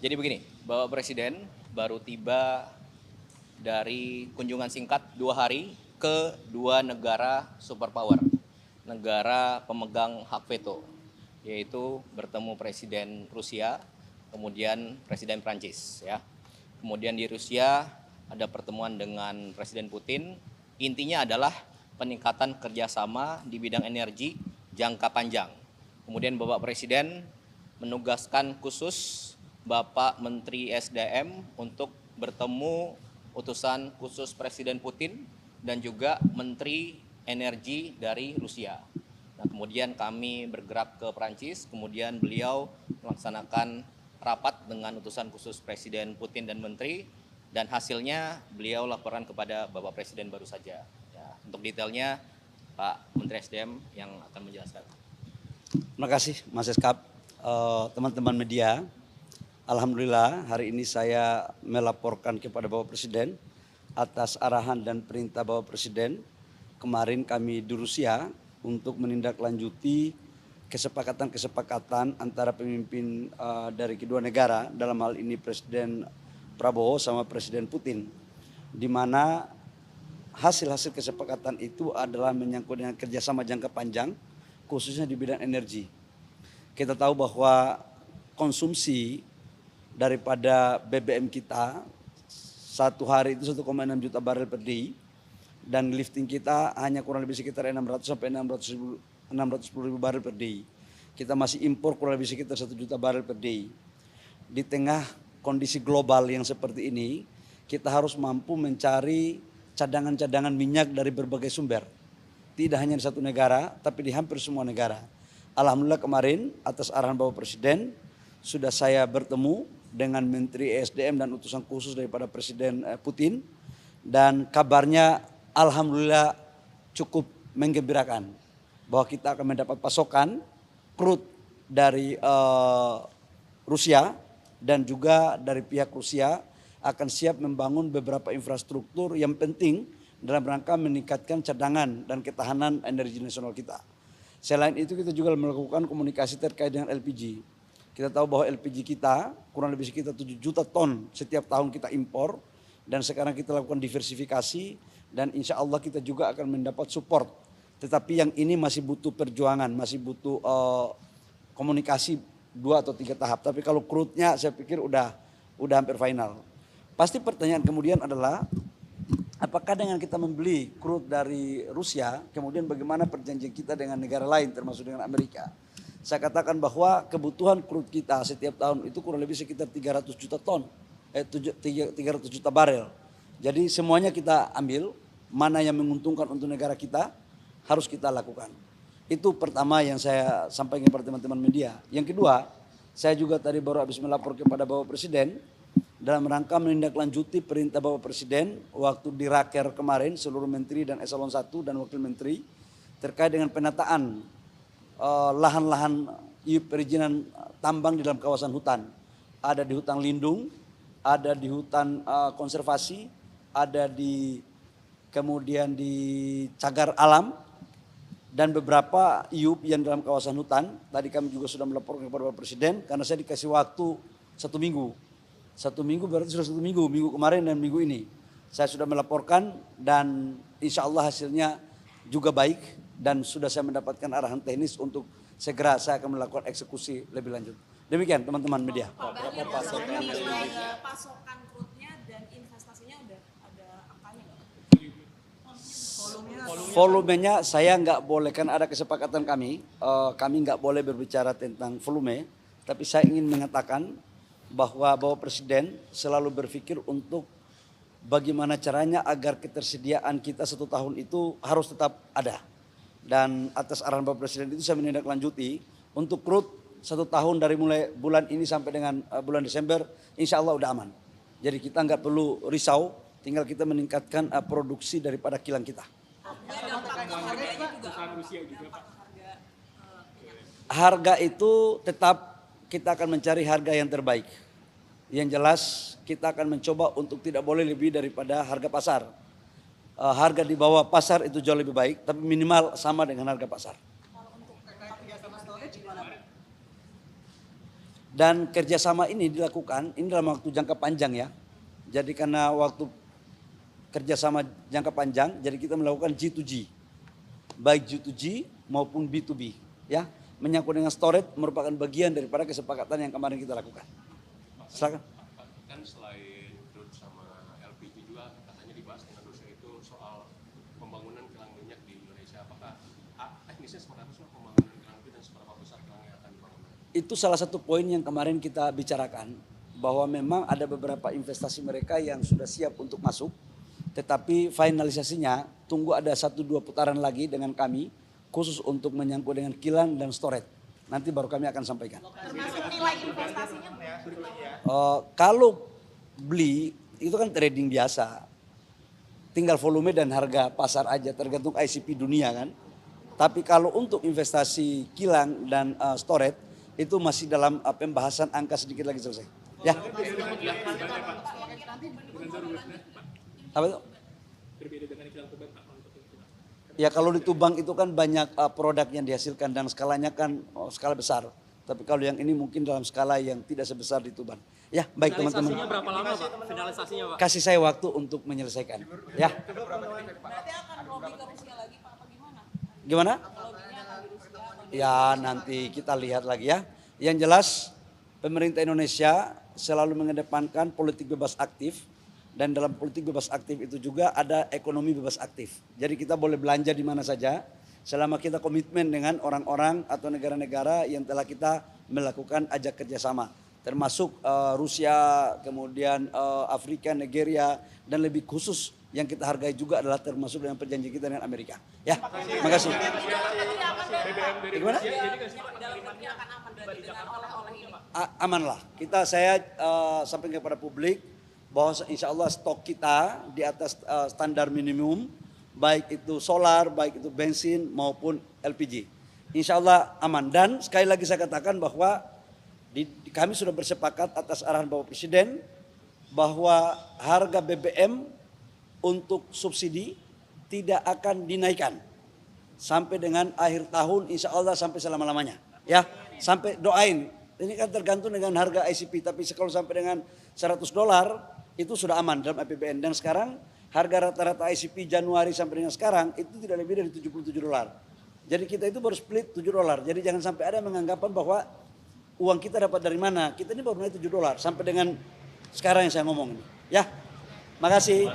Jadi begini, Bapak Presiden baru tiba dari kunjungan singkat 2 hari ke 2 negara superpower, negara pemegang hak veto, yaitu bertemu Presiden Rusia, kemudian Presiden Prancis. Ya. Kemudian di Rusia ada pertemuan dengan Presiden Putin. Intinya adalah peningkatan kerjasama di bidang energi jangka panjang. Kemudian Bapak Presiden menugaskan khusus Bapak Menteri SDM untuk bertemu utusan khusus Presiden Putin dan juga Menteri Energi dari Rusia. Nah, kemudian kami bergerak ke Prancis, kemudian beliau melaksanakan rapat dengan utusan khusus Presiden Putin dan Menteri, dan hasilnya beliau laporan kepada Bapak Presiden baru saja. Ya, untuk detailnya Pak Menteri SDM yang akan menjelaskan. Terima kasih Mas Eskap, teman-teman media. Alhamdulillah hari ini saya melaporkan kepada Bapak Presiden atas arahan dan perintah Bapak Presiden. Kemarin kami di Rusia untuk menindaklanjuti kesepakatan-kesepakatan antara pemimpin dari kedua negara, dalam hal ini Presiden Prabowo sama Presiden Putin, di mana hasil-hasil kesepakatan itu adalah menyangkut dengan kerjasama jangka panjang, khususnya di bidang energi. Kita tahu bahwa konsumsi daripada BBM kita satu hari itu 1,6 juta barel per day, dan lifting kita hanya kurang lebih sekitar 600 sampai 610 ribu barel per day. Kita masih impor kurang lebih sekitar 1 juta barel per day. Di tengah kondisi global yang seperti ini, kita harus mampu mencari cadangan-cadangan minyak dari berbagai sumber. Tidak hanya di satu negara, tapi di hampir semua negara. Alhamdulillah kemarin atas arahan Bapak Presiden sudah saya bertemu dengan Menteri ESDM dan utusan khusus daripada Presiden Putin, dan kabarnya alhamdulillah cukup menggembirakan bahwa kita akan mendapat pasokan crude dari Rusia, dan juga dari pihak Rusia akan siap membangun beberapa infrastruktur yang penting dalam rangka meningkatkan cadangan dan ketahanan energi nasional kita. Selain itu kita juga melakukan komunikasi terkait dengan LPG. Kita tahu bahwa LPG kita kurang lebih sekitar 7 juta ton setiap tahun kita impor, dan sekarang kita lakukan diversifikasi, dan insya Allah kita juga akan mendapat support. Tetapi yang ini masih butuh perjuangan, masih butuh komunikasi 2 atau 3 tahap. Tapi kalau crude-nya saya pikir udah hampir final. Pasti pertanyaan kemudian adalah, apakah dengan kita membeli crude dari Rusia, kemudian bagaimana perjanjian kita dengan negara lain termasuk dengan Amerika? Saya katakan bahwa kebutuhan crude kita setiap tahun itu kurang lebih sekitar 300 juta ton, 300 juta barel. Jadi semuanya kita ambil, mana yang menguntungkan untuk negara kita harus kita lakukan. Itu pertama yang saya sampaikan kepada teman-teman media. Yang kedua, saya juga tadi baru habis melapor kepada Bapak Presiden dalam rangka menindaklanjuti perintah Bapak Presiden waktu di Raker kemarin, seluruh menteri dan eselon 1 dan wakil menteri terkait dengan penataan lahan-lahan perizinan tambang di dalam kawasan hutan. Ada di hutan lindung, ada di hutan konservasi, ada kemudian di cagar alam, dan beberapa IUP yang dalam kawasan hutan. Tadi kami juga sudah melaporkan kepada Bapak Presiden karena saya dikasih waktu 1 minggu. 1 minggu berarti sudah 1 minggu, minggu kemarin dan minggu ini. Saya sudah melaporkan dan insya Allah hasilnya juga baik, dan sudah saya mendapatkan arahan teknis untuk segera saya akan melakukan eksekusi lebih lanjut. Demikian teman-teman media. Berapa pasokan crude-nya dan investasinya udah ada angkanya nggak? Volumenya saya nggak boleh, kan ada kesepakatan kami nggak boleh berbicara tentang volume, tapi saya ingin mengatakan bahwa Bapak Presiden selalu berpikir untuk bagaimana caranya agar ketersediaan kita 1 tahun itu harus tetap ada. Dan atas arahan Bapak Presiden itu saya menindaklanjuti untuk crude 1 tahun dari mulai bulan ini sampai dengan bulan Desember, insya Allah udah aman. Jadi kita nggak perlu risau, tinggal kita meningkatkan produksi daripada kilang kita. Harga itu tetap kita akan mencari harga yang terbaik. Yang jelas kita akan mencoba untuk tidak boleh lebih daripada harga pasar. Harga di bawah pasar itu jauh lebih baik, tapi minimal sama dengan harga pasar. Dan kerjasama ini dilakukan, ini dalam waktu jangka panjang ya. Jadi karena waktu kerjasama jangka panjang, jadi kita melakukan G2G. Baik G2G maupun B2B. Ya, menyangkut dengan storage merupakan bagian daripada kesepakatan yang kemarin kita lakukan. Silakan. Kan selain crude sama LPG juga katanya dibahas dengan Rusia itu soal pembangunan kilang minyak di Indonesia. Apakah teknisnya seperti apa sih pembangunan kilang itu dan seberapa besar kilang yang akan dibangun? Itu salah satu poin yang kemarin kita bicarakan, bahwa memang ada beberapa investasi mereka yang sudah siap untuk masuk, tetapi finalisasinya tunggu ada 1-2 putaran lagi dengan kami, khusus untuk menyangkut dengan kilang dan storage. Nanti baru kami akan sampaikan. Termasuk nilai investasinya Kalau beli itu kan trading biasa, tinggal volume dan harga pasar aja, tergantung ICP dunia kan. Tapi kalau untuk investasi kilang dan storage itu masih dalam pembahasan, angka sedikit lagi selesai. Ya. Apa itu? Ya kalau di Tuban itu kan banyak produk yang dihasilkan dan skalanya kan skala besar. Tapi kalau yang ini mungkin dalam skala yang tidak sebesar di Tuban. Ya baik teman-teman. Finalisasinya berapa lama Pak? Finalisasinya Pak? Kasih saya waktu untuk menyelesaikan. Ya. berarti akan lobby ke Rusia lagi Pak, apa gimana? Gimana? Lobbynya akan di Rusia atau Ya nanti kita lihat lagi ya. Yang jelas pemerintah Indonesia selalu mengedepankan politik bebas aktif. Dan dalam politik bebas aktif itu juga ada ekonomi bebas aktif. Jadi kita boleh belanja di mana saja selama kita komitmen dengan orang-orang atau negara-negara yang telah kita melakukan ajak kerjasama. Termasuk Rusia, kemudian Afrika, Nigeria, dan lebih khusus yang kita hargai juga adalah termasuk dengan perjanjian kita dengan Amerika. Ya, terima kasih. Gimana? dalam negeri akan aman berarti dengan oleh-oleh ini. Amanlah. Saya sampaikan kepada publik bahwa insya Allah stok kita di atas standar minimum, baik itu solar, baik itu bensin maupun LPG. Insya Allah aman. Dan sekali lagi saya katakan bahwa kami sudah bersepakat atas arahan Bapak Presiden bahwa harga BBM untuk subsidi tidak akan dinaikkan sampai dengan akhir tahun, insya Allah sampai selama-lamanya. Ya, sampai doain. Ini kan tergantung dengan harga ICP, tapi kalau sampai dengan $100 itu sudah aman dalam APBN. Dan sekarang harga rata-rata ICP Januari sampai dengan sekarang itu tidak lebih dari $77. Jadi kita itu baru split $7. Jadi jangan sampai ada menganggapan bahwa uang kita dapat dari mana. Kita ini baru naik $7 sampai dengan sekarang yang saya ngomong ini. Ya, makasih.